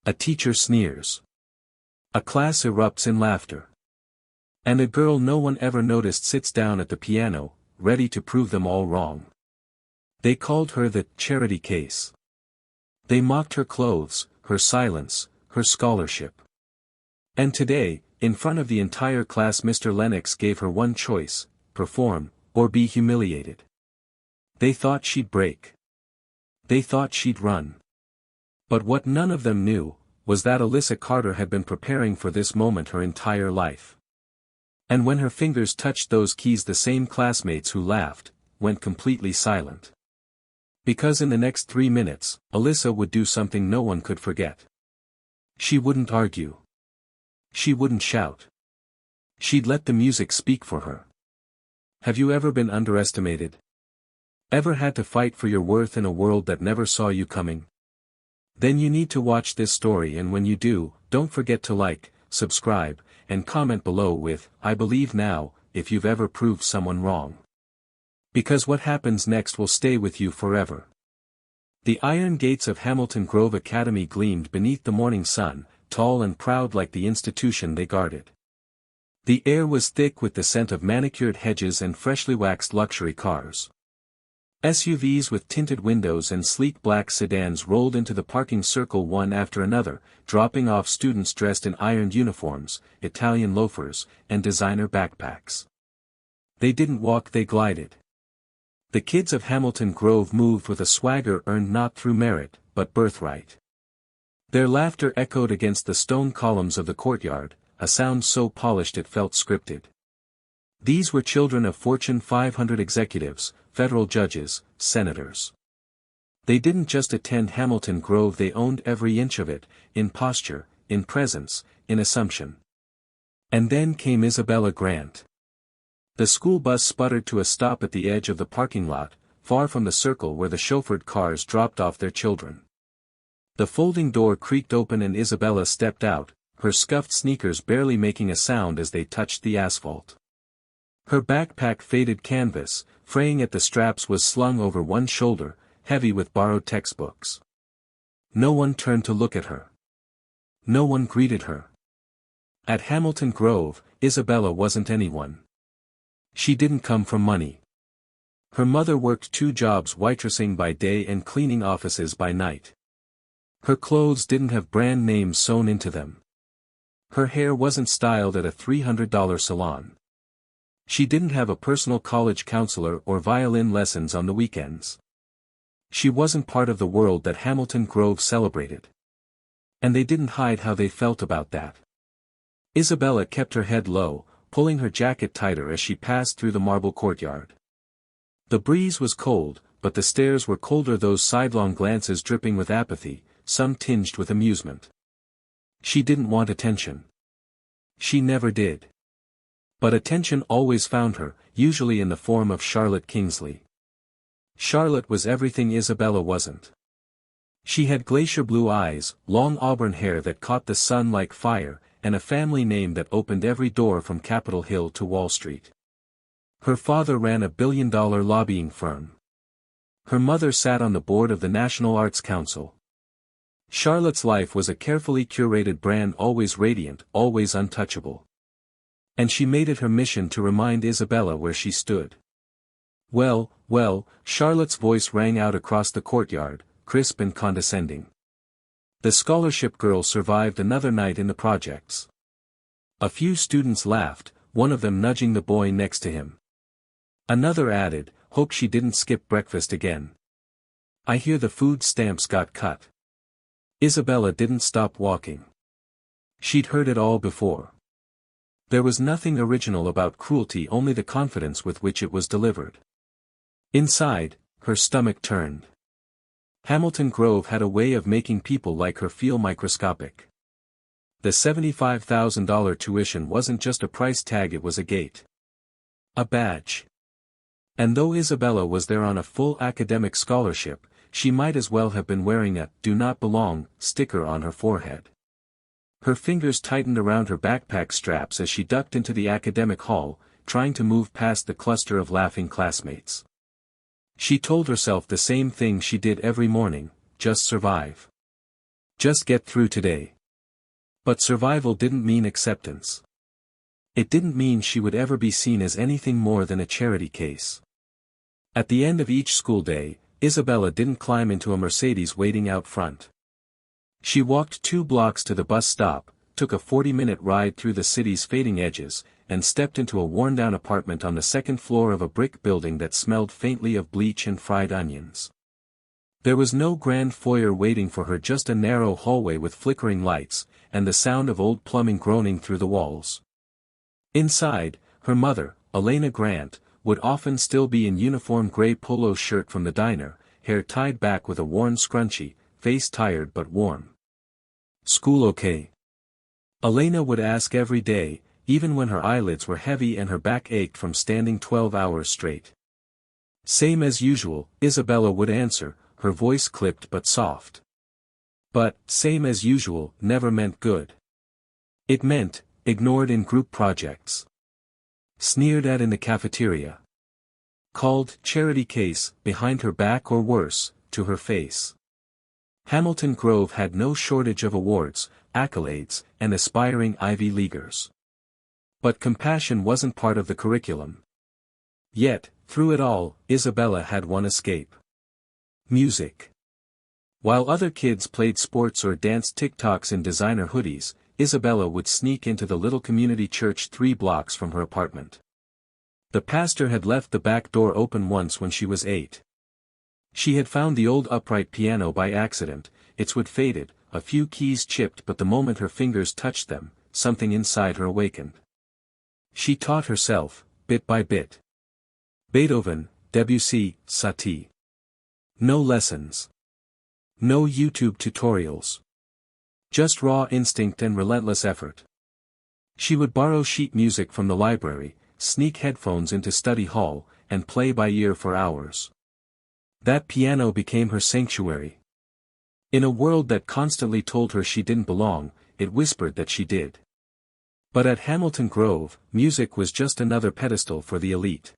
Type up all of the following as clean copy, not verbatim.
A teacher sneers. A class erupts in laughter. And a girl no one ever noticed sits down at the piano, ready to prove them all wrong. They called her the charity case. They mocked her clothes, her silence, her scholarship. And today, in front of the entire class, Mr. Lennox gave her one choice: perform, or be humiliated. They thought she'd break. They thought she'd run. But what none of them knew, was that Alyssa Carter had been preparing for this moment her entire life. And when her fingers touched those keys, the same classmates who laughed, went completely silent. Because in the next 3 minutes, Alyssa would do something no one could forget. She wouldn't argue. She wouldn't shout. She'd let the music speak for her. Have you ever been underestimated? Ever had to fight for your worth in a world that never saw you coming? Then you need to watch this story, and when you do, don't forget to like, subscribe, and comment below with "I believe now," if you've ever proved someone wrong. Because what happens next will stay with you forever. The iron gates of Hamilton Grove Academy gleamed beneath the morning sun, tall and proud like the institution they guarded. The air was thick with the scent of manicured hedges and freshly waxed luxury cars. SUVs with tinted windows and sleek black sedans rolled into the parking circle one after another, dropping off students dressed in ironed uniforms, Italian loafers, and designer backpacks. They didn't walk, they glided. The kids of Hamilton Grove moved with a swagger earned not through merit, but birthright. Their laughter echoed against the stone columns of the courtyard, a sound so polished it felt scripted. These were children of Fortune 500 executives, federal judges, senators. They didn't just attend Hamilton Grove, they owned every inch of it, in posture, in presence, in assumption. And then came Isabella Grant. The school bus sputtered to a stop at the edge of the parking lot, far from the circle where the chauffeured cars dropped off their children. The folding door creaked open and Isabella stepped out, her scuffed sneakers barely making a sound as they touched the asphalt. Her backpack, faded canvas, fraying at the straps, was slung over one shoulder, heavy with borrowed textbooks. No one turned to look at her. No one greeted her. At Hamilton Grove, Isabella wasn't anyone. She didn't come from money. Her mother worked 2 jobs, waitressing by day and cleaning offices by night. Her clothes didn't have brand names sewn into them. Her hair wasn't styled at a $300 salon. She didn't have a personal college counselor or violin lessons on the weekends. She wasn't part of the world that Hamilton Grove celebrated. And they didn't hide how they felt about that. Isabella kept her head low, pulling her jacket tighter as she passed through the marble courtyard. The breeze was cold, but the stares were colder, those sidelong glances dripping with apathy, some tinged with amusement. She didn't want attention. She never did. But attention always found her, usually in the form of Charlotte Kingsley. Charlotte was everything Isabella wasn't. She had glacier blue eyes, long auburn hair that caught the sun like fire, and a family name that opened every door from Capitol Hill to Wall Street. Her father ran a billion-dollar lobbying firm. Her mother sat on the board of the National Arts Council. Charlotte's life was a carefully curated brand, always radiant, always untouchable. And she made it her mission to remind Isabella where she stood. Well, Charlotte's voice rang out across the courtyard, crisp and condescending. The scholarship girl survived another night in the projects. A few students laughed, one of them nudging the boy next to him. Another added, "Hope she didn't skip breakfast again. I hear the food stamps got cut." Isabella didn't stop walking. She'd heard it all before. There was nothing original about cruelty, only the confidence with which it was delivered. Inside, her stomach turned. Hamilton Grove had a way of making people like her feel microscopic. The $75,000 tuition wasn't just a price tag, it was a gate. A badge. And though Isabella was there on a full academic scholarship, she might as well have been wearing a "Do Not Belong" sticker on her forehead. Her fingers tightened around her backpack straps as she ducked into the academic hall, trying to move past the cluster of laughing classmates. She told herself the same thing she did every morning: just survive. Just get through today. But survival didn't mean acceptance. It didn't mean she would ever be seen as anything more than a charity case. At the end of each school day, Isabella didn't climb into a Mercedes waiting out front. She walked 2 blocks to the bus stop, took a 40-minute ride through the city's fading edges, and stepped into a worn-down apartment on the 2nd floor of a brick building that smelled faintly of bleach and fried onions. There was no grand foyer waiting for her, just a narrow hallway with flickering lights, and the sound of old plumbing groaning through the walls. Inside, her mother, Elena Grant, would often still be in uniform gray polo shirt from the diner, hair tied back with a worn scrunchie, face tired but warm. "School okay?" Elena would ask every day, even when her eyelids were heavy and her back ached from standing 12 hours straight. "Same as usual," Isabella would answer, her voice clipped but soft. But, same as usual, never meant good. It meant, ignored in group projects. Sneered at in the cafeteria. Called, charity case, behind her back or worse, to her face. Hamilton Grove had no shortage of awards, accolades, and aspiring Ivy Leaguers. But compassion wasn't part of the curriculum. Yet, through it all, Isabella had one escape. Music. While other kids played sports or danced TikToks in designer hoodies, Isabella would sneak into the little community church 3 blocks from her apartment. The pastor had left the back door open once when she was 8. She had found the old upright piano by accident, its wood faded, a few keys chipped, but the moment her fingers touched them, something inside her awakened. She taught herself, bit by bit. Beethoven, Debussy, Satie. No lessons. No YouTube tutorials. Just raw instinct and relentless effort. She would borrow sheet music from the library, sneak headphones into study hall, and play by ear for hours. That piano became her sanctuary. In a world that constantly told her she didn't belong, it whispered that she did. But at Hamilton Grove, music was just another pedestal for the elite.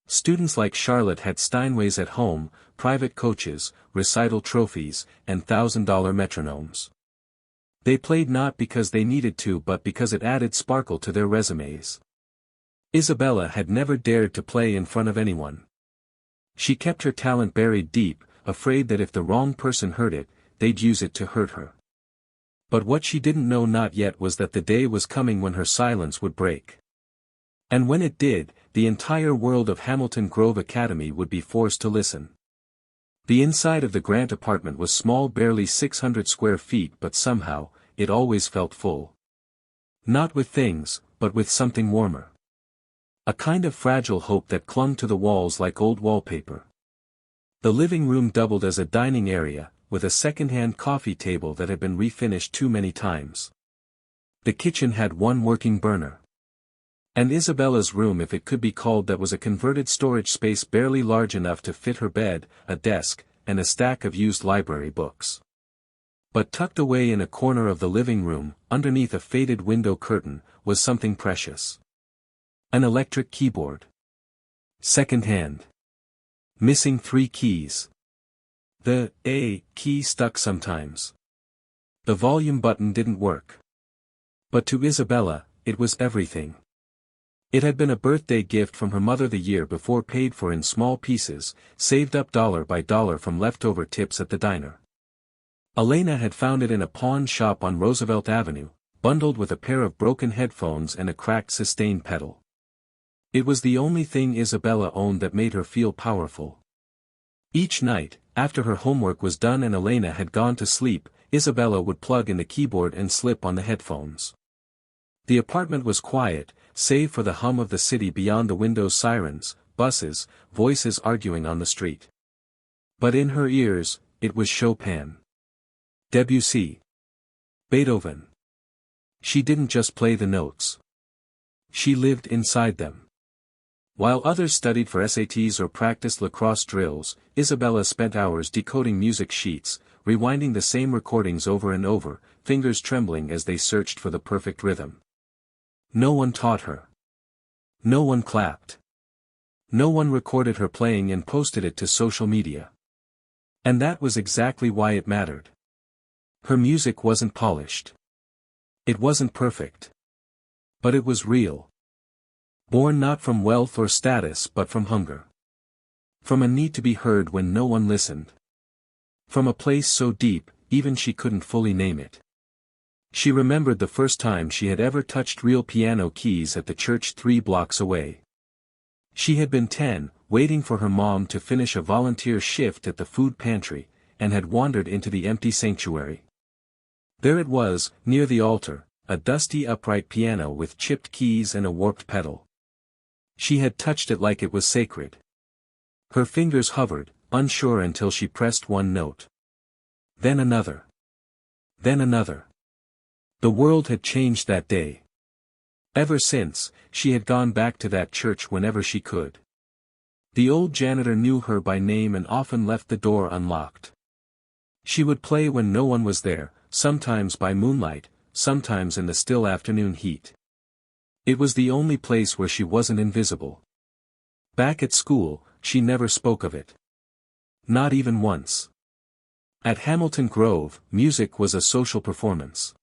Students like Charlotte had Steinways at home, private coaches, recital trophies, and $1,000 metronomes. They played not because they needed to but because it added sparkle to their resumes. Isabella had never dared to play in front of anyone. She kept her talent buried deep, afraid that if the wrong person heard it, they'd use it to hurt her. But what she didn't know not yet was that the day was coming when her silence would break. And when it did, the entire world of Hamilton Grove Academy would be forced to listen. The inside of the Grant apartment was small, barely 600 square feet, but somehow, it always felt full. Not with things, but with something warmer. A kind of fragile hope that clung to the walls like old wallpaper. The living room doubled as a dining area, with a second-hand coffee table that had been refinished too many times. The kitchen had one working burner. And Isabella's room, if it could be called that, was a converted storage space barely large enough to fit her bed, a desk, and a stack of used library books. But tucked away in a corner of the living room, underneath a faded window curtain, was something precious. An electric keyboard. Second-hand. Missing 3 keys. The A key stuck sometimes. The volume button didn't work. But to Isabella, it was everything. It had been a birthday gift from her mother the year before, paid for in small pieces, saved up dollar by dollar from leftover tips at the diner. Elena had found it in a pawn shop on Roosevelt Avenue, bundled with a pair of broken headphones and a cracked sustain pedal. It was the only thing Isabella owned that made her feel powerful. Each night, after her homework was done and Elena had gone to sleep, Isabella would plug in the keyboard and slip on the headphones. The apartment was quiet, save for the hum of the city beyond the windows, sirens, buses, voices arguing on the street. But in her ears, it was Chopin. Debussy. Beethoven. She didn't just play the notes. She lived inside them. While others studied for SATs or practiced lacrosse drills, Isabella spent hours decoding music sheets, rewinding the same recordings over and over, fingers trembling as they searched for the perfect rhythm. No one taught her. No one clapped. No one recorded her playing and posted it to social media. And that was exactly why it mattered. Her music wasn't polished. It wasn't perfect. But it was real. Born not from wealth or status but from hunger. From a need to be heard when no one listened. From a place so deep, even she couldn't fully name it. She remembered the first time she had ever touched real piano keys at the church 3 blocks away. She had been 10, waiting for her mom to finish a volunteer shift at the food pantry, and had wandered into the empty sanctuary. There it was, near the altar, a dusty upright piano with chipped keys and a warped pedal. She had touched it like it was sacred. Her fingers hovered, unsure until she pressed one note. Then another. Then another. The world had changed that day. Ever since, she had gone back to that church whenever she could. The old janitor knew her by name and often left the door unlocked. She would play when no one was there, sometimes by moonlight, sometimes in the still afternoon heat. It was the only place where she wasn't invisible. Back at school, she never spoke of it. Not even once. At Hamilton Grove, music was a social performance.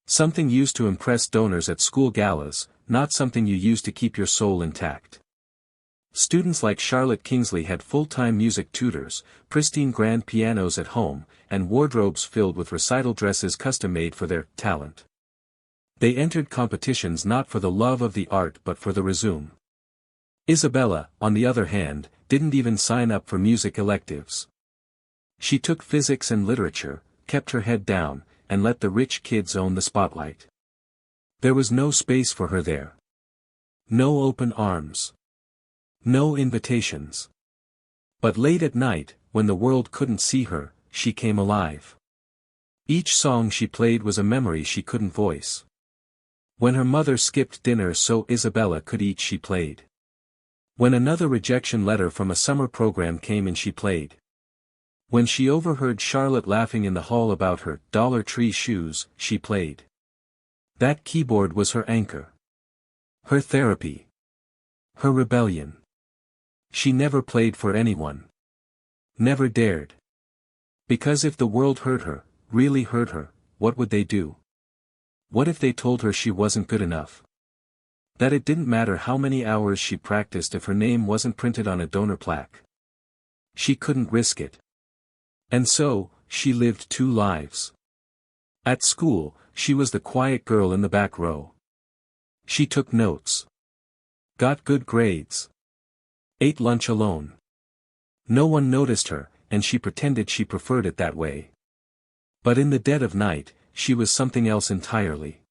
Something used to impress donors at school galas, not something you used to keep your soul intact. Students like Charlotte Kingsley had full-time music tutors, pristine grand pianos at home, and wardrobes filled with recital dresses custom-made for their talent. They entered competitions not for the love of the art but for the resume. Isabella, on the other hand, didn't even sign up for music electives. She took physics and literature, kept her head down, and let the rich kids own the spotlight. There was no space for her there. No open arms. No invitations. But late at night, when the world couldn't see her, she came alive. Each song she played was a memory she couldn't voice. When her mother skipped dinner so Isabella could eat, she played. When another rejection letter from a summer program came in, she played. When she overheard Charlotte laughing in the hall about her Dollar Tree shoes, she played. That keyboard was her anchor. Her therapy. Her rebellion. She never played for anyone. Never dared. Because if the world hurt her, really hurt her, what would they do? What if they told her she wasn't good enough? That it didn't matter how many hours she practiced if her name wasn't printed on a donor plaque? She couldn't risk it. And so, she lived 2 lives. At school, she was the quiet girl in the back row. She took notes. Got good grades. Ate lunch alone. No one noticed her, and she pretended she preferred it that way. But in the dead of night, she was something else entirely.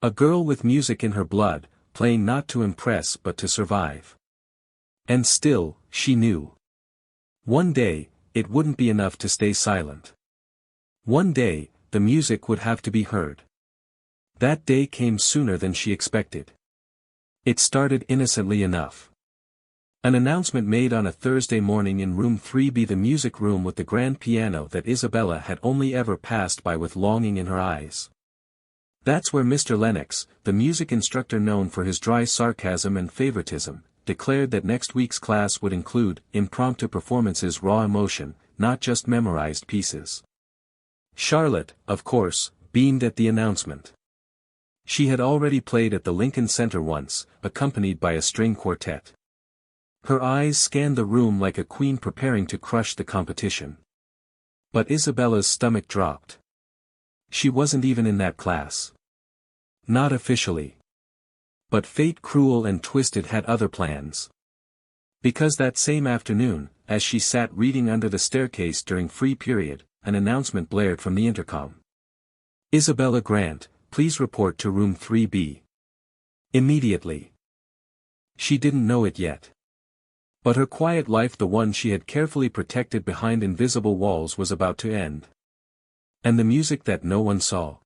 A girl with music in her blood, playing not to impress but to survive. And still, she knew. One day, it wouldn't be enough to stay silent. One day, the music would have to be heard. That day came sooner than she expected. It started innocently enough. An announcement made on a Thursday morning in room 3B, the music room with the grand piano that Isabella had only ever passed by with longing in her eyes. That's where Mr. Lennox, the music instructor known for his dry sarcasm and favoritism, declared that next week's class would include impromptu performances, raw emotion, not just memorized pieces. Charlotte, of course, beamed at the announcement. She had already played at the Lincoln Center once, accompanied by a string quartet. Her eyes scanned the room like a queen preparing to crush the competition. But Isabella's stomach dropped. She wasn't even in that class. Not officially. But fate, cruel and twisted, had other plans. Because that same afternoon, as she sat reading under the staircase during free period, an announcement blared from the intercom. Isabella Grant, please report to room 3B. Immediately. She didn't know it yet. But her quiet life, the one she had carefully protected behind invisible walls, was about to end. And the music that no one saw.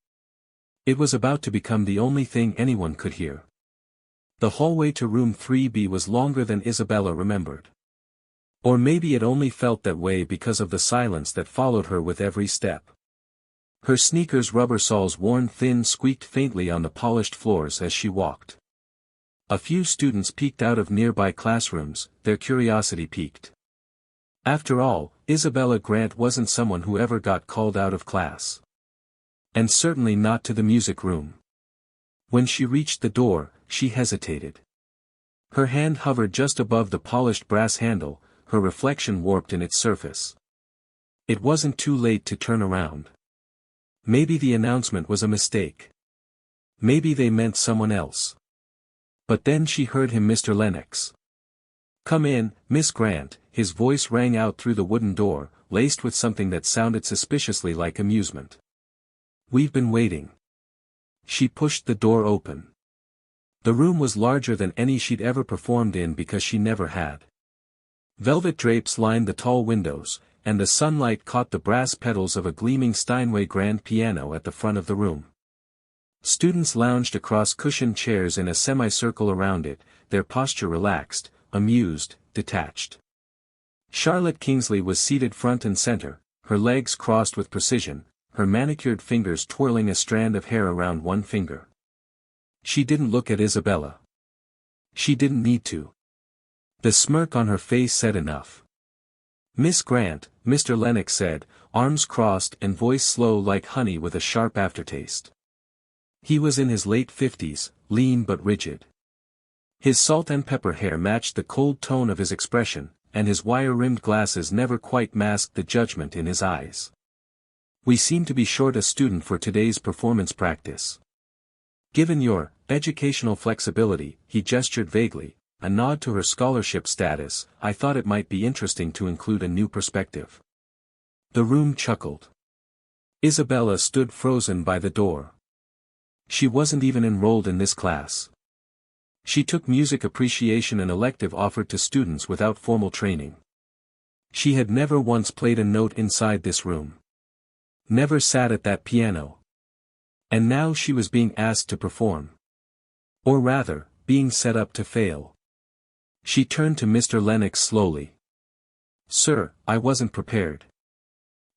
It was about to become the only thing anyone could hear. The hallway to room 3B was longer than Isabella remembered. Or maybe it only felt that way because of the silence that followed her with every step. Her sneakers' rubber soles worn thin squeaked faintly on the polished floors as she walked. A few students peeked out of nearby classrooms, their curiosity piqued. After all, Isabella Grant wasn't someone who ever got called out of class. And certainly not to the music room. When she reached the door, she hesitated. Her hand hovered just above the polished brass handle, her reflection warped in its surface. It wasn't too late to turn around. Maybe the announcement was a mistake. Maybe they meant someone else. But then she heard him, Mr. Lennox. "Come in, Miss Grant," his voice rang out through the wooden door, laced with something that sounded suspiciously like amusement. "We've been waiting." She pushed the door open. The room was larger than any she'd ever performed in because she never had. Velvet drapes lined the tall windows, and the sunlight caught the brass pedals of a gleaming Steinway grand piano at the front of the room. Students lounged across cushioned chairs in a semicircle around it, their posture relaxed, amused, detached. Charlotte Kingsley was seated front and center, her legs crossed with precision, her manicured fingers twirling a strand of hair around one finger. She didn't look at Isabella. She didn't need to. The smirk on her face said enough. "Miss Grant," Mr. Lennox said, arms crossed and voice slow like honey with a sharp aftertaste. He was in his late 50s, lean but rigid. His salt and pepper hair matched the cold tone of his expression, and his wire-rimmed glasses never quite masked the judgment in his eyes. "We seem to be short a student for today's performance practice. Given your educational flexibility," he gestured vaguely, a nod to her scholarship status, "I thought it might be interesting to include a new perspective." The room chuckled. Isabella stood frozen by the door. She wasn't even enrolled in this class. She took music appreciation, an elective offered to students without formal training. She had never once played a note inside this room. Never sat at that piano. And now she was being asked to perform. Or rather, being set up to fail. She turned to Mr. Lennox slowly. "Sir, I wasn't prepared."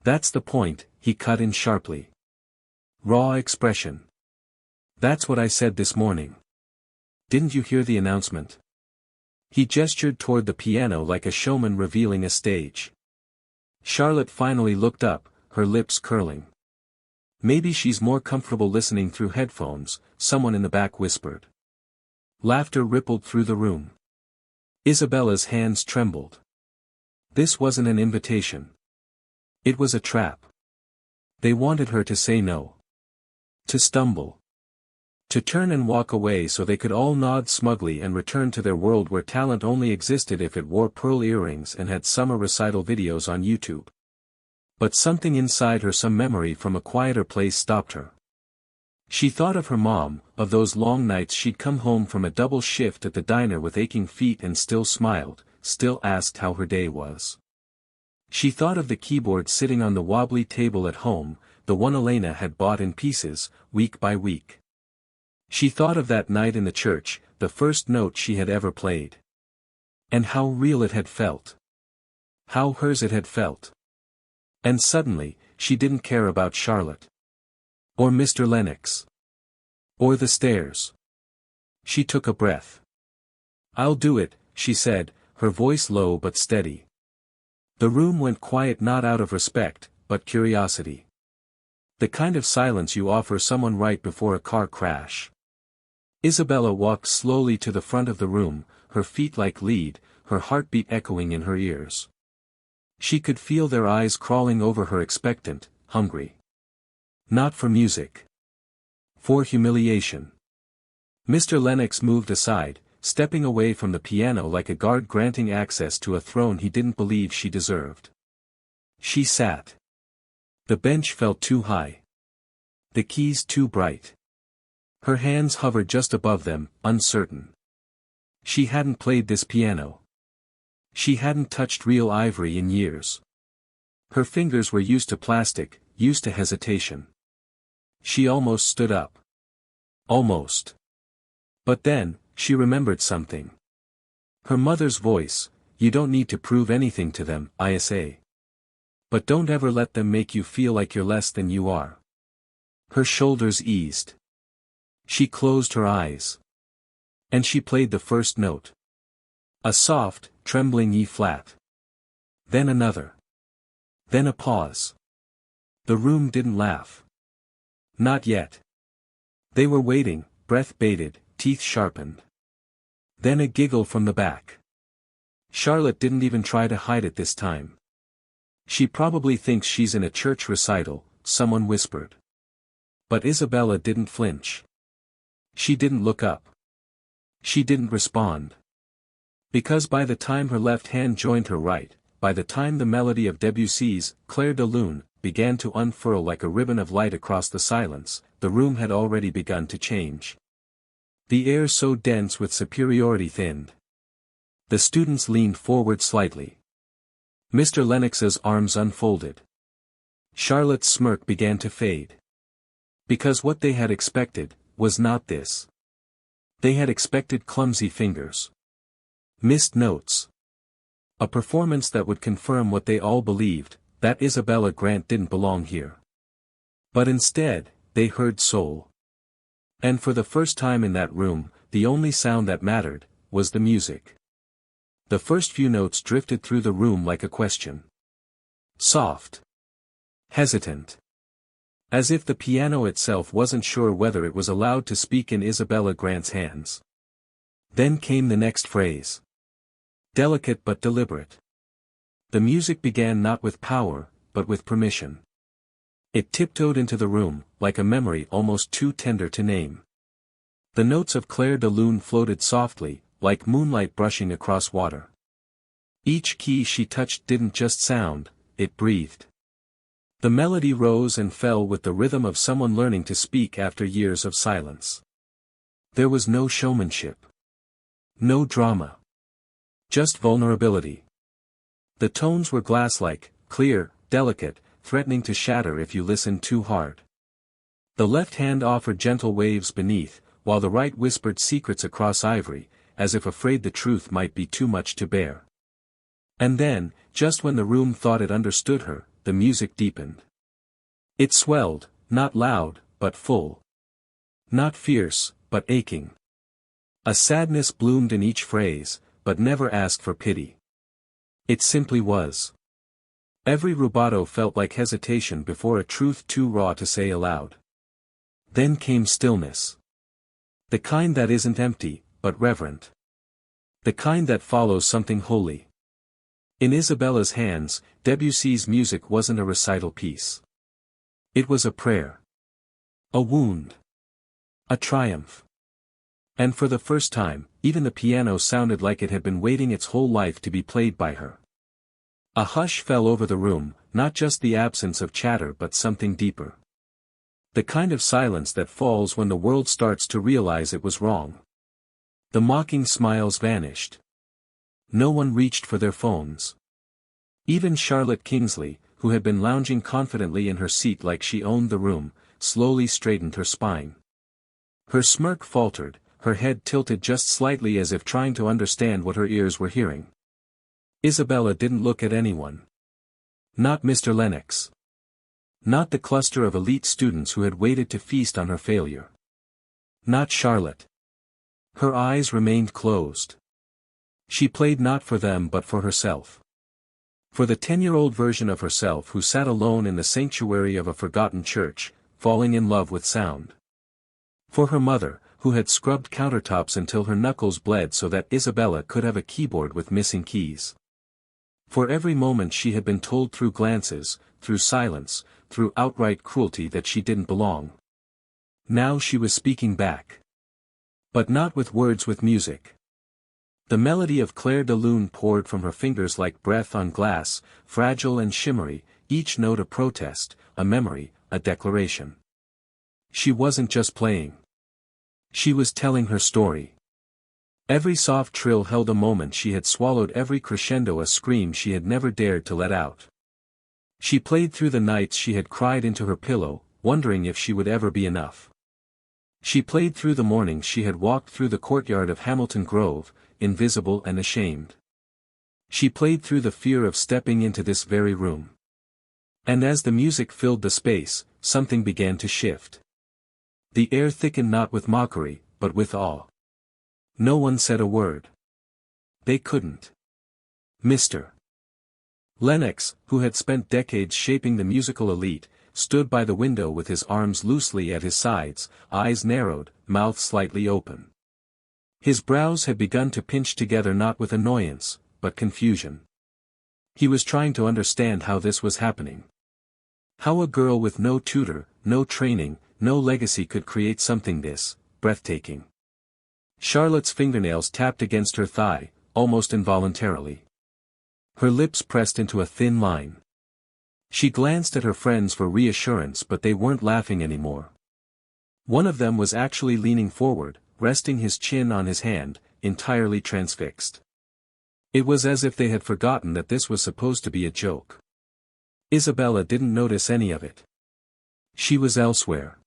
"That's the point," he cut in sharply. Raw expression. "That's what I said this morning. Didn't you hear the announcement?" He gestured toward the piano like a showman revealing a stage. Charlotte finally looked up, her lips curling. "Maybe she's more comfortable listening through headphones," someone in the back whispered. Laughter rippled through the room. Isabella's hands trembled. This wasn't an invitation. It was a trap. They wanted her to say no. To stumble. To turn and walk away so they could all nod smugly and return to their world where talent only existed if it wore pearl earrings and had summer recital videos on YouTube. But something inside her, some memory from a quieter place, stopped her. She thought of her mom, of those long nights she'd come home from a double shift at the diner with aching feet and still smiled, still asked how her day was. She thought of the keyboard sitting on the wobbly table at home, the one Elena had bought in pieces, week by week. She thought of that night in the church, the first note she had ever played. And how real it had felt. How hers it had felt. And suddenly, she didn't care about Charlotte. Or Mr. Lennox. Or the stairs. She took a breath. "I'll do it," she said, her voice low but steady. The room went quiet, not out of respect, but curiosity. The kind of silence you offer someone right before a car crash. Isabella walked slowly to the front of the room, her feet like lead, her heartbeat echoing in her ears. She could feel their eyes crawling over her, expectant, hungry. Not for music. For humiliation. Mr. Lennox moved aside, stepping away from the piano like a guard granting access to a throne he didn't believe she deserved. She sat. The bench felt too high. The keys too bright. Her hands hovered just above them, uncertain. She hadn't played this piano. She hadn't touched real ivory in years. Her fingers were used to plastic, used to hesitation. She almost stood up. Almost. But then, she remembered something. Her mother's voice, "You don't need to prove anything to them, Isa. But don't ever let them make you feel like you're less than you are." Her shoulders eased. She closed her eyes. And she played the first note. A soft, trembling E-flat. Then another. Then a pause. The room didn't laugh. Not yet. They were waiting, breath bated, teeth sharpened. Then a giggle from the back. Charlotte didn't even try to hide it this time. She probably thinks she's in a church recital, someone whispered. But Isabella didn't flinch. She didn't look up. She didn't respond. Because by the time her left hand joined her right, by the time the melody of Debussy's Clair de Lune began to unfurl like a ribbon of light across the silence, the room had already begun to change. The air so dense with superiority thinned. The students leaned forward slightly. Mr. Lennox's arms unfolded. Charlotte's smirk began to fade. Because what they had expected was not this. They had expected clumsy fingers. Missed notes. A performance that would confirm what they all believed, that Isabella Grant didn't belong here. But instead, they heard soul. And for the first time in that room, the only sound that mattered was the music. The first few notes drifted through the room like a question. Soft. Hesitant. As if the piano itself wasn't sure whether it was allowed to speak in Isabella Grant's hands. Then came the next phrase. Delicate but deliberate. The music began not with power, but with permission. It tiptoed into the room, like a memory almost too tender to name. The notes of Clair de Lune floated softly, like moonlight brushing across water. Each key she touched didn't just sound, it breathed. The melody rose and fell with the rhythm of someone learning to speak after years of silence. There was no showmanship. No drama. Just vulnerability. The tones were glass-like, clear, delicate, threatening to shatter if you listened too hard. The left hand offered gentle waves beneath, while the right whispered secrets across ivory, as if afraid the truth might be too much to bear. And then, just when the room thought it understood her, the music deepened. It swelled, not loud, but full. Not fierce, but aching. A sadness bloomed in each phrase, but never asked for pity. It simply was. Every rubato felt like hesitation before a truth too raw to say aloud. Then came stillness. The kind that isn't empty, but reverent. The kind that follows something holy. In Isabella's hands, Debussy's music wasn't a recital piece. It was a prayer. A wound. A triumph. And for the first time, even the piano sounded like it had been waiting its whole life to be played by her. A hush fell over the room, not just the absence of chatter but something deeper. The kind of silence that falls when the world starts to realize it was wrong. The mocking smiles vanished. No one reached for their phones. Even Charlotte Kingsley, who had been lounging confidently in her seat like she owned the room, slowly straightened her spine. Her smirk faltered, her head tilted just slightly as if trying to understand what her ears were hearing. Isabella didn't look at anyone. Not Mr. Lennox. Not the cluster of elite students who had waited to feast on her failure. Not Charlotte. Her eyes remained closed. She played not for them but for herself. For the 10-year-old version of herself who sat alone in the sanctuary of a forgotten church, falling in love with sound. For her mother, who had scrubbed countertops until her knuckles bled so that Isabella could have a keyboard with missing keys. For every moment she had been told through glances, through silence, through outright cruelty that she didn't belong. Now she was speaking back. But not with words, with music. The melody of Clair de Lune poured from her fingers like breath on glass, fragile and shimmery, each note a protest, a memory, a declaration. She wasn't just playing. She was telling her story. Every soft trill held a moment she had swallowed, every crescendo a scream she had never dared to let out. She played through the nights she had cried into her pillow, wondering if she would ever be enough. She played through the mornings she had walked through the courtyard of Hamilton Grove, invisible and ashamed. She played through the fear of stepping into this very room. And as the music filled the space, something began to shift. The air thickened not with mockery, but with awe. No one said a word. They couldn't. Mr. Lennox, who had spent decades shaping the musical elite, stood by the window with his arms loosely at his sides, eyes narrowed, mouth slightly open. His brows had begun to pinch together not with annoyance, but confusion. He was trying to understand how this was happening. How a girl with no tutor, no training, no legacy could create something this breathtaking. Charlotte's fingernails tapped against her thigh, almost involuntarily. Her lips pressed into a thin line. She glanced at her friends for reassurance, but they weren't laughing anymore. One of them was actually leaning forward, resting his chin on his hand, entirely transfixed. It was as if they had forgotten that this was supposed to be a joke. Isabella didn't notice any of it. She was elsewhere.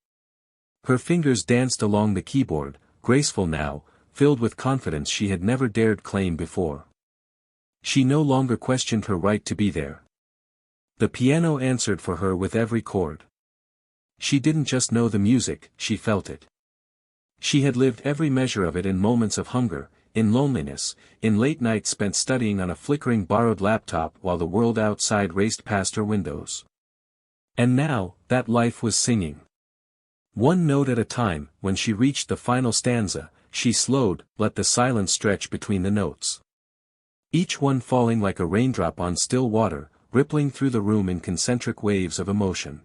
Her fingers danced along the keyboard, graceful now, filled with confidence she had never dared claim before. She no longer questioned her right to be there. The piano answered for her with every chord. She didn't just know the music, she felt it. She had lived every measure of it in moments of hunger, in loneliness, in late nights spent studying on a flickering borrowed laptop while the world outside raced past her windows. And now, that life was singing. One note at a time. When she reached the final stanza, she slowed, let the silence stretch between the notes. Each one falling like a raindrop on still water, rippling through the room in concentric waves of emotion.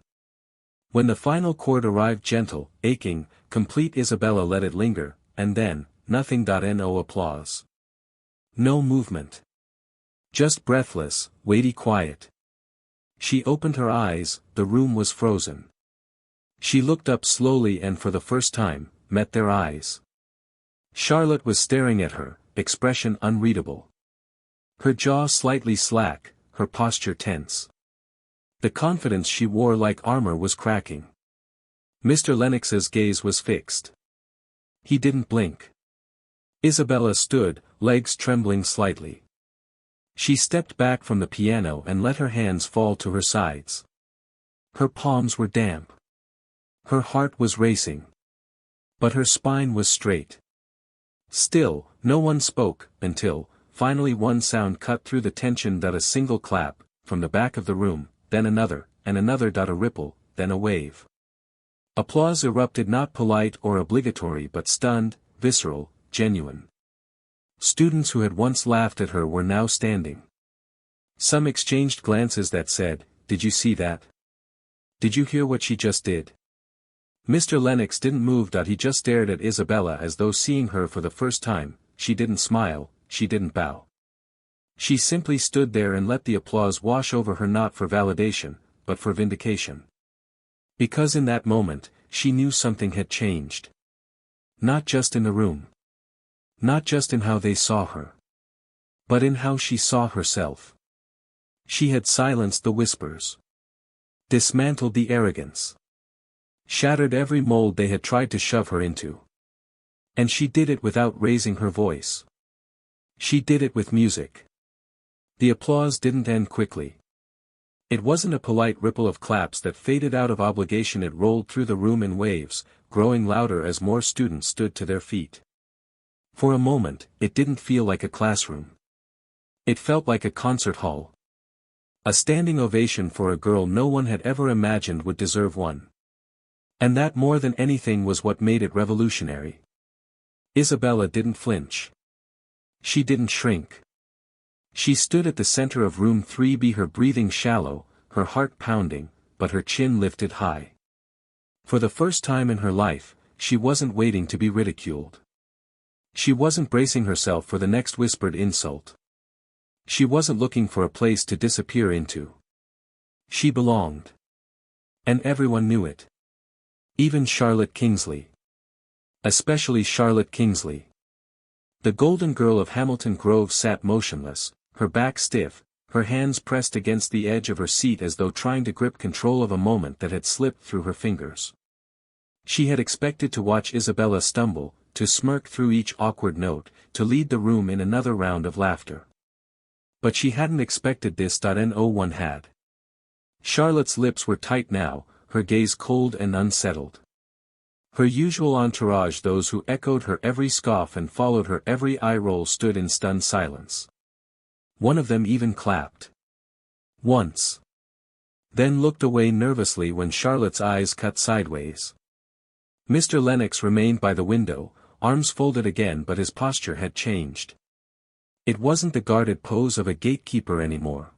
When the final chord arrived, gentle, aching, complete, Isabella let it linger, and then, nothing. No applause. No movement. Just breathless, weighty quiet. She opened her eyes, the room was frozen. She looked up slowly and for the first time, met their eyes. Charlotte was staring at her, expression unreadable. Her jaw slightly slack, her posture tense. The confidence she wore like armor was cracking. Mr. Lennox's gaze was fixed. He didn't blink. Isabella stood, legs trembling slightly. She stepped back from the piano and let her hands fall to her sides. Her palms were damp. Her heart was racing. But her spine was straight. Still, no one spoke, until, finally one sound cut through the tension. A single clap, from the back of the room, then another, and another. A ripple, then a wave. Applause erupted, not polite or obligatory but stunned, visceral, genuine. Students who had once laughed at her were now standing. Some exchanged glances that said, "Did you see that? Did you hear what she just did?" Mr. Lennox didn't move. He just stared at Isabella as though seeing her for the first time. She didn't smile, she didn't bow. She simply stood there and let the applause wash over her, not for validation, but for vindication. Because in that moment, she knew something had changed. Not just in the room. Not just in how they saw her. But in how she saw herself. She had silenced the whispers. Dismantled the arrogance. Shattered every mold they had tried to shove her into. And she did it without raising her voice. She did it with music. The applause didn't end quickly. It wasn't a polite ripple of claps that faded out of obligation. It rolled through the room in waves, growing louder as more students stood to their feet. For a moment, it didn't feel like a classroom. It felt like a concert hall. A standing ovation for a girl no one had ever imagined would deserve one. And that, more than anything, was what made it revolutionary. Isabella didn't flinch. She didn't shrink. She stood at the center of room 3B, her breathing shallow, her heart pounding, but her chin lifted high. For the first time in her life, she wasn't waiting to be ridiculed. She wasn't bracing herself for the next whispered insult. She wasn't looking for a place to disappear into. She belonged. And everyone knew it. Even Charlotte Kingsley. Especially Charlotte Kingsley. The golden girl of Hamilton Grove sat motionless, her back stiff, her hands pressed against the edge of her seat as though trying to grip control of a moment that had slipped through her fingers. She had expected to watch Isabella stumble, to smirk through each awkward note, to lead the room in another round of laughter. But she hadn't expected this. No one had. Charlotte's lips were tight now, her gaze cold and unsettled. Her usual entourage, those who echoed her every scoff and followed her every eye roll, stood in stunned silence. One of them even clapped. Once. Then looked away nervously when Charlotte's eyes cut sideways. Mr. Lennox remained by the window, arms folded again, but his posture had changed. It wasn't the guarded pose of a gatekeeper anymore.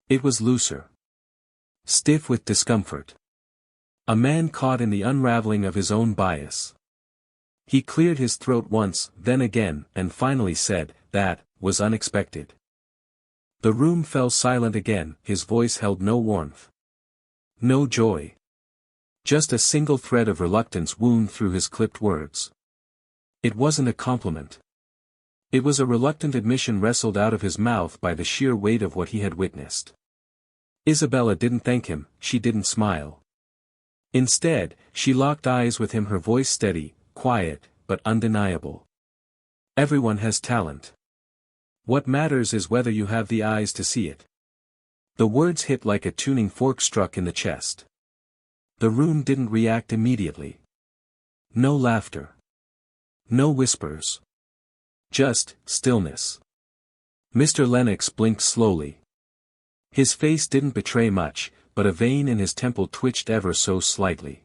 It was looser. Stiff with discomfort. A man caught in the unraveling of his own bias. He cleared his throat once, then again, and finally said, "That was unexpected." The room fell silent again, his voice held no warmth. No joy. Just a single thread of reluctance wound through his clipped words. It wasn't a compliment. It was a reluctant admission wrestled out of his mouth by the sheer weight of what he had witnessed. Isabella didn't thank him, she didn't smile. Instead, she locked eyes with him, her voice steady, quiet, but undeniable. Everyone has talent. What matters is whether you have the eyes to see it. The words hit like a tuning fork struck in the chest. The room didn't react immediately. No laughter. No whispers. Just stillness. Mr. Lennox blinked slowly. His face didn't betray much, but a vein in his temple twitched ever so slightly.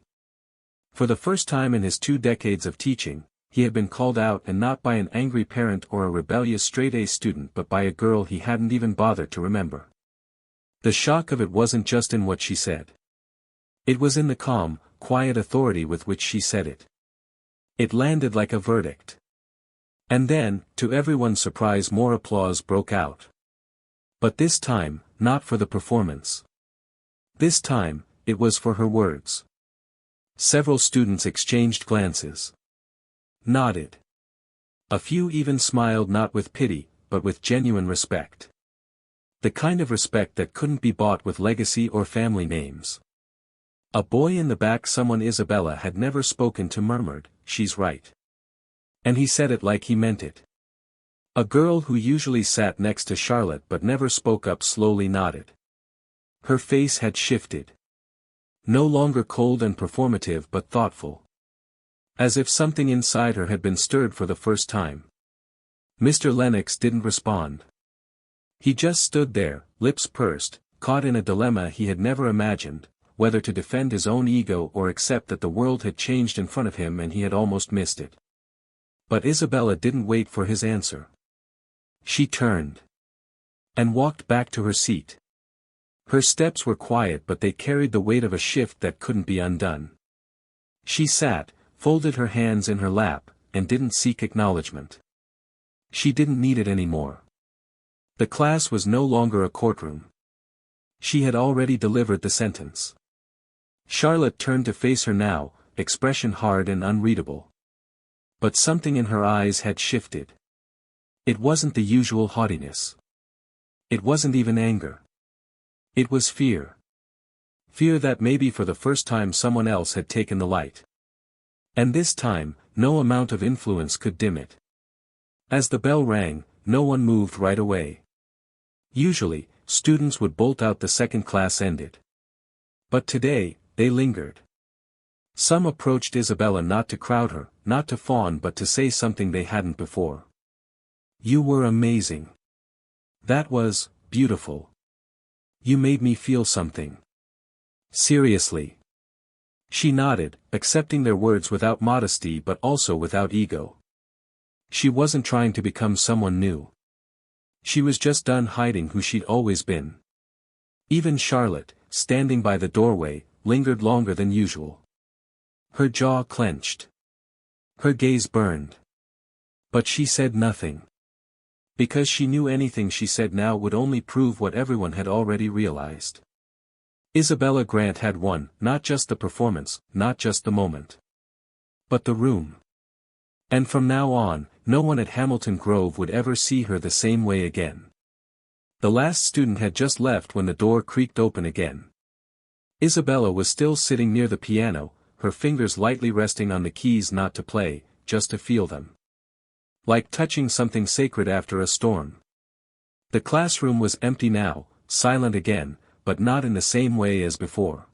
For the first time in his 2 decades of teaching, he had been called out, and not by an angry parent or a rebellious straight-A student, but by a girl he hadn't even bothered to remember. The shock of it wasn't just in what she said. It was in the calm, quiet authority with which she said it. It landed like a verdict. And then, to everyone's surprise, more applause broke out. But this time, not for the performance. This time, it was for her words. Several students exchanged glances. Nodded. A few even smiled, not with pity, but with genuine respect. The kind of respect that couldn't be bought with legacy or family names. A boy in the back, someone Isabella had never spoken to, murmured, "She's right." And he said it like he meant it. A girl who usually sat next to Charlotte but never spoke up slowly nodded. Her face had shifted. No longer cold and performative but thoughtful. As if something inside her had been stirred for the first time. Mr. Lennox didn't respond. He just stood there, lips pursed, caught in a dilemma he had never imagined, whether to defend his own ego or accept that the world had changed in front of him and he had almost missed it. But Isabella didn't wait for his answer. She turned. And walked back to her seat. Her steps were quiet, but they carried the weight of a shift that couldn't be undone. She sat, folded her hands in her lap, and didn't seek acknowledgement. She didn't need it anymore. The class was no longer a courtroom. She had already delivered the sentence. Charlotte turned to face her now, expression hard and unreadable. But something in her eyes had shifted. It wasn't the usual haughtiness. It wasn't even anger. It was fear. Fear that maybe for the first time someone else had taken the light. And this time, no amount of influence could dim it. As the bell rang, no one moved right away. Usually, students would bolt out the second class ended. But today, they lingered. Some approached Isabella not to crowd her, not to fawn, but to say something they hadn't before. "You were amazing. That was beautiful. You made me feel something." Seriously. She nodded, accepting their words without modesty but also without ego. She wasn't trying to become someone new. She was just done hiding who she'd always been. Even Charlotte, standing by the doorway, lingered longer than usual. Her jaw clenched. Her gaze burned. But she said nothing. Because she knew anything she said now would only prove what everyone had already realized. Isabella Grant had won, not just the performance, not just the moment. But the room. And from now on, no one at Hamilton Grove would ever see her the same way again. The last student had just left when the door creaked open again. Isabella was still sitting near the piano, her fingers lightly resting on the keys, not to play, just to feel them. Like touching something sacred after a storm. The classroom was empty now, silent again, but not in the same way as before.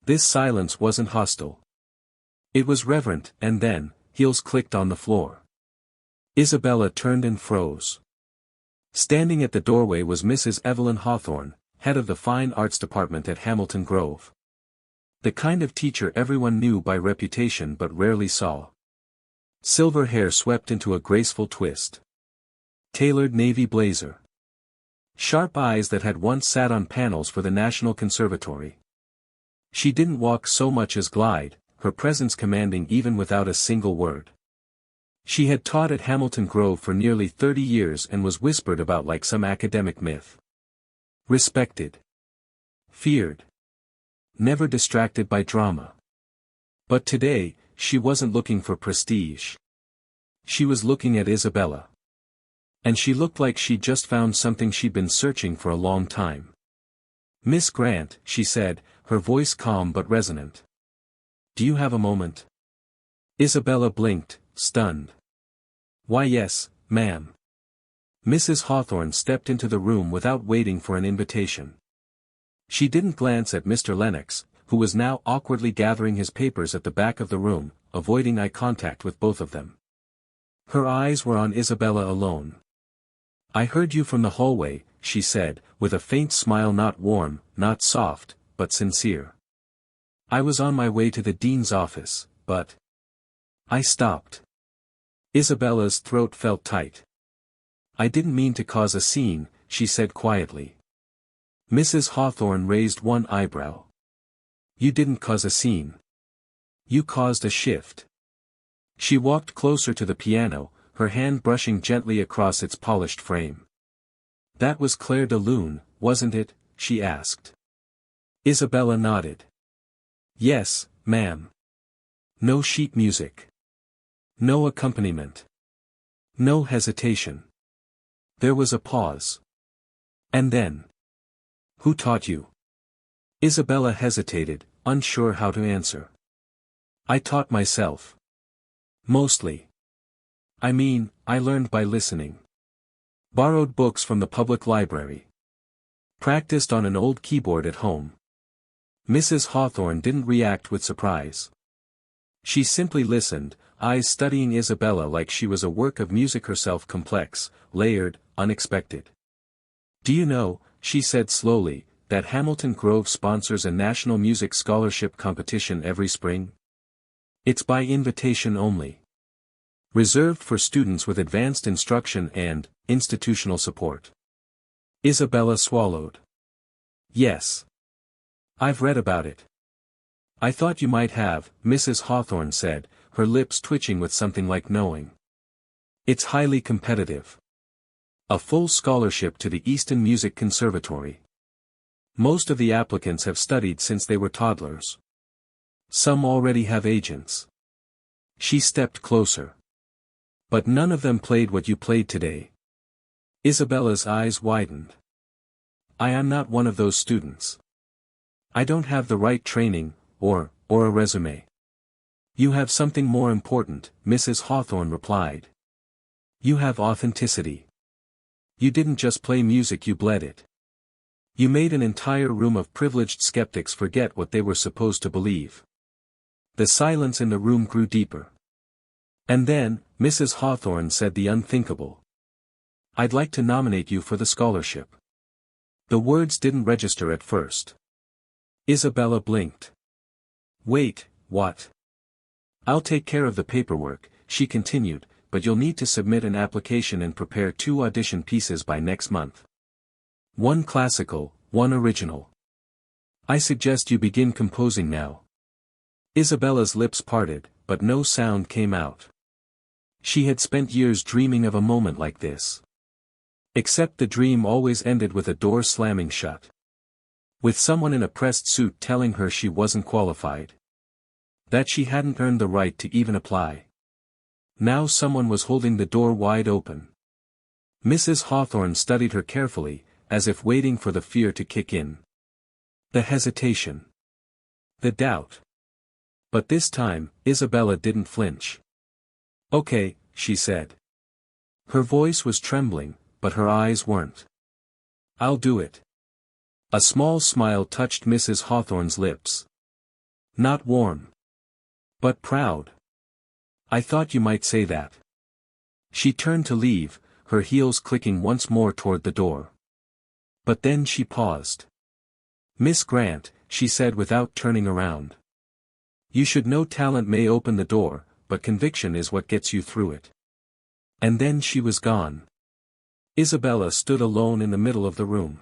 This silence wasn't hostile. It was reverent, and then, heels clicked on the floor. Isabella turned and froze. Standing at the doorway was Mrs. Evelyn Hawthorne, head of the Fine Arts Department at Hamilton Grove. The kind of teacher everyone knew by reputation but rarely saw. Silver hair swept into a graceful twist. Tailored navy blazer. Sharp eyes that had once sat on panels for the National Conservatory. She didn't walk so much as glide, her presence commanding even without a single word. She had taught at Hamilton Grove for nearly 30 years and was whispered about like some academic myth. Respected. Feared. Never distracted by drama. But today, she wasn't looking for prestige. She was looking at Isabella. And she looked like she'd just found something she'd been searching for a long time. "Miss Grant," she said, her voice calm but resonant. "Do you have a moment?" Isabella blinked, stunned. "Why yes, ma'am." Mrs. Hawthorne stepped into the room without waiting for an invitation. She didn't glance at Mr. Lennox, who was now awkwardly gathering his papers at the back of the room, avoiding eye contact with both of them. Her eyes were on Isabella alone. "I heard you from the hallway," she said, with a faint smile, not warm, not soft, but sincere. "I was on my way to the dean's office, but I stopped." Isabella's throat felt tight. "I didn't mean to cause a scene," she said quietly. Mrs. Hawthorne raised one eyebrow. "You didn't cause a scene. You caused a shift." She walked closer to the piano, her hand brushing gently across its polished frame. "That was Claire de Lune, wasn't it?" she asked. Isabella nodded. "Yes, ma'am." No sheet music. No accompaniment. No hesitation. There was a pause. And then. "Who taught you?" Isabella hesitated, unsure how to answer. "I taught myself. Mostly. I mean, I learned by listening. Borrowed books from the public library. Practiced on an old keyboard at home." Mrs. Hawthorne didn't react with surprise. She simply listened, eyes studying Isabella like she was a work of music herself, complex, layered, unexpected. "Do you know," she said slowly, "that Hamilton Grove sponsors a national music scholarship competition every spring? It's by invitation only. Reserved for students with advanced instruction and institutional support." Isabella swallowed. "Yes. I've read about it." "I thought you might have," Mrs. Hawthorne said, her lips twitching with something like knowing. "It's highly competitive. A full scholarship to the Easton Music Conservatory. Most of the applicants have studied since they were toddlers. Some already have agents." She stepped closer. "But none of them played what you played today." Isabella's eyes widened. "I am not one of those students. I don't have the right training, or a resume." "You have something more important," Mrs. Hawthorne replied. "You have authenticity. You didn't just play music, you bled it. You made an entire room of privileged skeptics forget what they were supposed to believe." The silence in the room grew deeper. And then, Mrs. Hawthorne said the unthinkable. "I'd like to nominate you for the scholarship." The words didn't register at first. Isabella blinked. "Wait, what?" "I'll take care of the paperwork," she continued, "but you'll need to submit an application and prepare 2 audition pieces by next month. 1 classical, 1 original. I suggest you begin composing now." Isabella's lips parted, but no sound came out. She had spent years dreaming of a moment like this. Except the dream always ended with a door slamming shut. With someone in a pressed suit telling her she wasn't qualified. That she hadn't earned the right to even apply. Now someone was holding the door wide open. Mrs. Hawthorne studied her carefully, as if waiting for the fear to kick in. The hesitation. The doubt. But this time, Isabella didn't flinch. "Okay," she said. Her voice was trembling, but her eyes weren't. "I'll do it." A small smile touched Mrs. Hawthorne's lips. Not warm. But proud. "I thought you might say that." She turned to leave, her heels clicking once more toward the door. But then she paused. Miss Grant, she said without turning around. You should know talent may open the door, but conviction is what gets you through it. And then she was gone. Isabella stood alone in the middle of the room.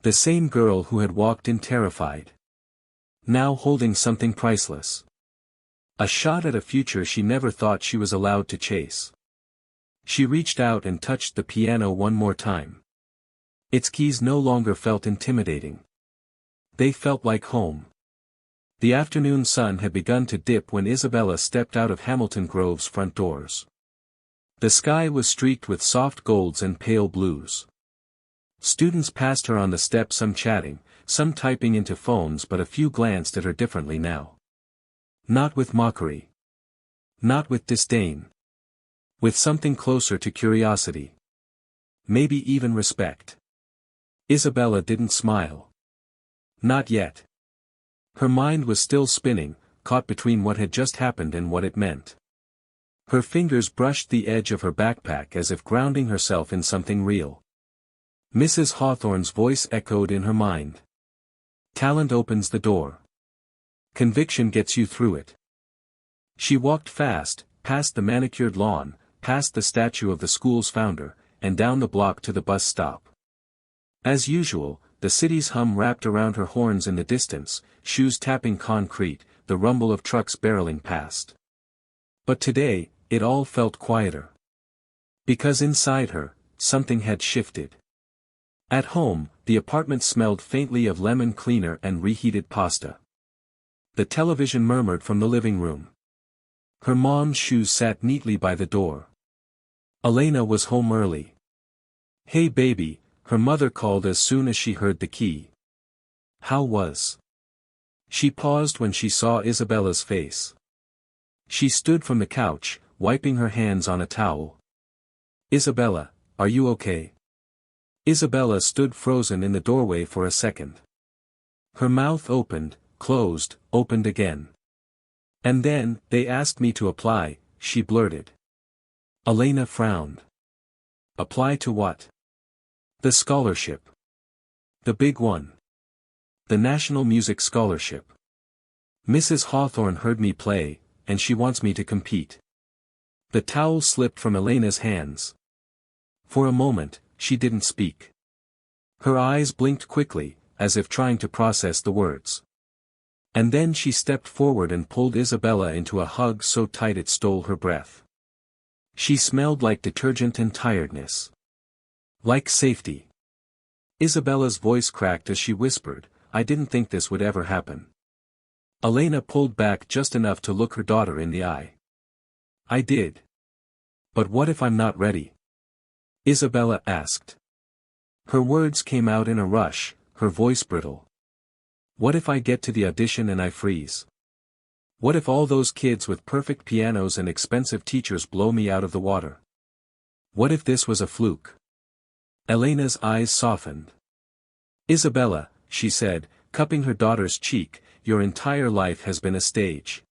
The same girl who had walked in terrified. Now holding something priceless. A shot at a future she never thought she was allowed to chase. She reached out and touched the piano one more time. Its keys no longer felt intimidating. They felt like home. The afternoon sun had begun to dip when Isabella stepped out of Hamilton Grove's front doors. The sky was streaked with soft golds and pale blues. Students passed her on the steps, some chatting, some typing into phones, but a few glanced at her differently now. Not with mockery. Not with disdain. With something closer to curiosity. Maybe even respect. Isabella didn't smile. Not yet. Her mind was still spinning, caught between what had just happened and what it meant. Her fingers brushed the edge of her backpack as if grounding herself in something real. Mrs. Hawthorne's voice echoed in her mind. Talent opens the door. Conviction gets you through it. She walked fast, past the manicured lawn, past the statue of the school's founder, and down the block to the bus stop. As usual, the city's hum wrapped around her horns in the distance, shoes tapping concrete, the rumble of trucks barreling past. But today, it all felt quieter. Because inside her, something had shifted. At home, the apartment smelled faintly of lemon cleaner and reheated pasta. The television murmured from the living room. Her mom's shoes sat neatly by the door. Elena was home early. Hey baby, her mother called as soon as she heard the key. How was? She paused when she saw Isabella's face. She stood from the couch, wiping her hands on a towel. Isabella, are you okay? Isabella stood frozen in the doorway for a second. Her mouth opened, closed, opened again. And then, they asked me to apply, she blurted. Elena frowned. Apply to what? The scholarship. The big one. The National Music Scholarship. Mrs. Hawthorne heard me play, and she wants me to compete. The towel slipped from Elena's hands. For a moment, she didn't speak. Her eyes blinked quickly, as if trying to process the words. And then she stepped forward and pulled Isabella into a hug so tight it stole her breath. She smelled like detergent and tiredness. Like safety. Isabella's voice cracked as she whispered, I didn't think this would ever happen. Elena pulled back just enough to look her daughter in the eye. I did. But what if I'm not ready? Isabella asked. Her words came out in a rush, her voice brittle. What if I get to the audition and I freeze? What if all those kids with perfect pianos and expensive teachers blow me out of the water? What if this was a fluke? Elena's eyes softened. Isabella, she said, cupping her daughter's cheek, your entire life has been a stage.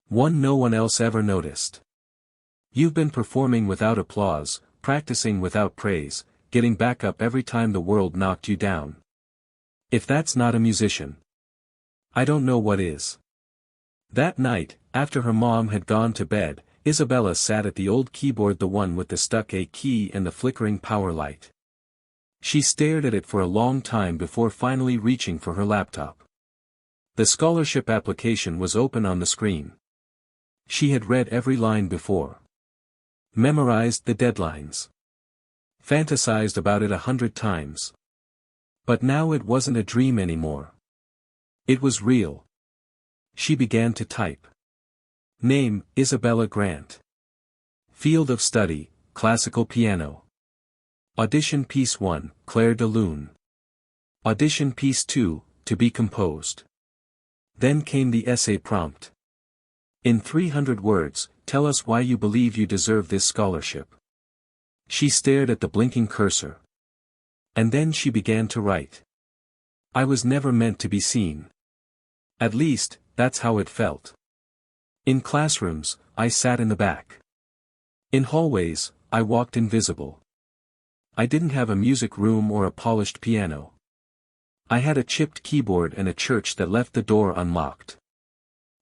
One no one else ever noticed. You've been performing without applause, practicing without praise, getting back up every time the world knocked you down. If that's not a musician, I don't know what is. That night, after her mom had gone to bed, Isabella sat at the old keyboard, the one with the stuck A key and the flickering power light. She stared at it for a long time before finally reaching for her laptop. The scholarship application was open on the screen. She had read every line before. Memorized the deadlines. Fantasized about it 100 times. But now it wasn't a dream anymore. It was real. She began to type. Name, Isabella Grant. Field of study, classical piano. Audition piece 1, Claire de Lune. Audition piece 2, to be composed. Then came the essay prompt. In 300 words, tell us why you believe you deserve this scholarship. She stared at the blinking cursor. And then she began to write. I was never meant to be seen. At least, that's how it felt. In classrooms, I sat in the back. In hallways, I walked invisible. I didn't have a music room or a polished piano. I had a chipped keyboard and a church that left the door unlocked.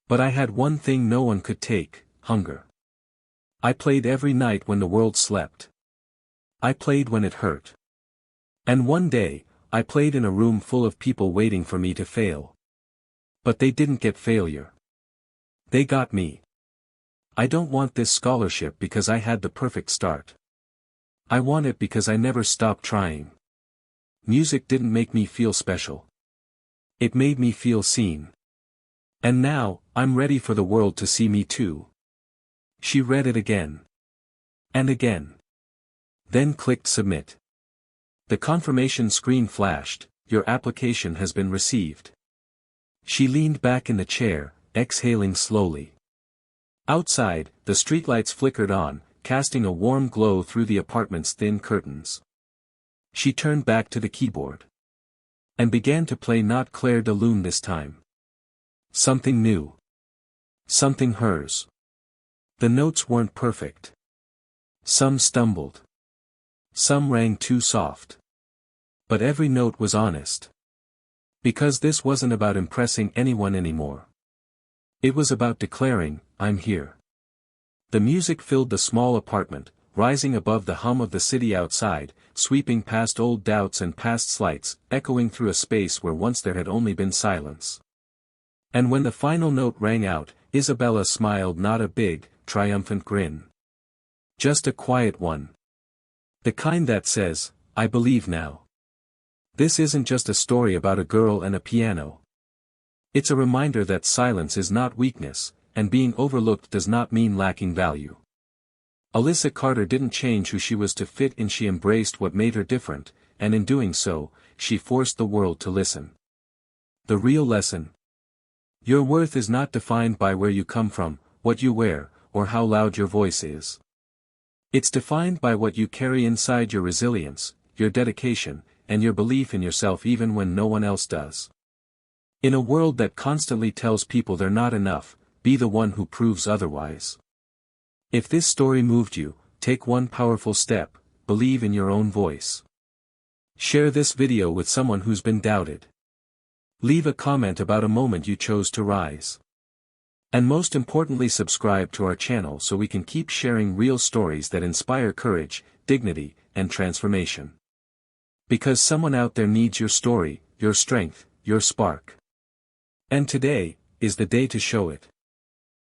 But I had one thing no one could take, hunger. I played every night when the world slept. I played when it hurt. And one day, I played in a room full of people waiting for me to fail. But they didn't get failure. They got me. I don't want this scholarship because I had the perfect start. I want it because I never stopped trying. Music didn't make me feel special. It made me feel seen. And now, I'm ready for the world to see me too. She read it again. And again. Then clicked submit. The confirmation screen flashed, your application has been received. She leaned back in the chair, exhaling slowly. Outside, the streetlights flickered on, casting a warm glow through the apartment's thin curtains. She turned back to the keyboard. And began to play not Claire de Lune this time. Something new. Something hers. The notes weren't perfect. Some stumbled. Some rang too soft. But every note was honest. Because this wasn't about impressing anyone anymore. It was about declaring, I'm here. The music filled the small apartment, rising above the hum of the city outside, sweeping past old doubts and past slights, echoing through a space where once there had only been silence. And when the final note rang out, Isabella smiled, not a big, triumphant grin. Just a quiet one. The kind that says, I believe now. This isn't just a story about a girl and a piano. It's a reminder that silence is not weakness, and being overlooked does not mean lacking value. Alyssa Carter didn't change who she was to fit in. She embraced what made her different, and in doing so, she forced the world to listen. The real lesson. Your worth is not defined by where you come from, what you wear, or how loud your voice is. It's defined by what you carry inside, your resilience, your dedication, and your belief in yourself even when no one else does. In a world that constantly tells people they're not enough, be the one who proves otherwise. If this story moved you, take one powerful step, believe in your own voice. Share this video with someone who's been doubted. Leave a comment about a moment you chose to rise. And most importantly, subscribe to our channel so we can keep sharing real stories that inspire courage, dignity, and transformation. Because someone out there needs your story, your strength, your spark. And today is the day to show it.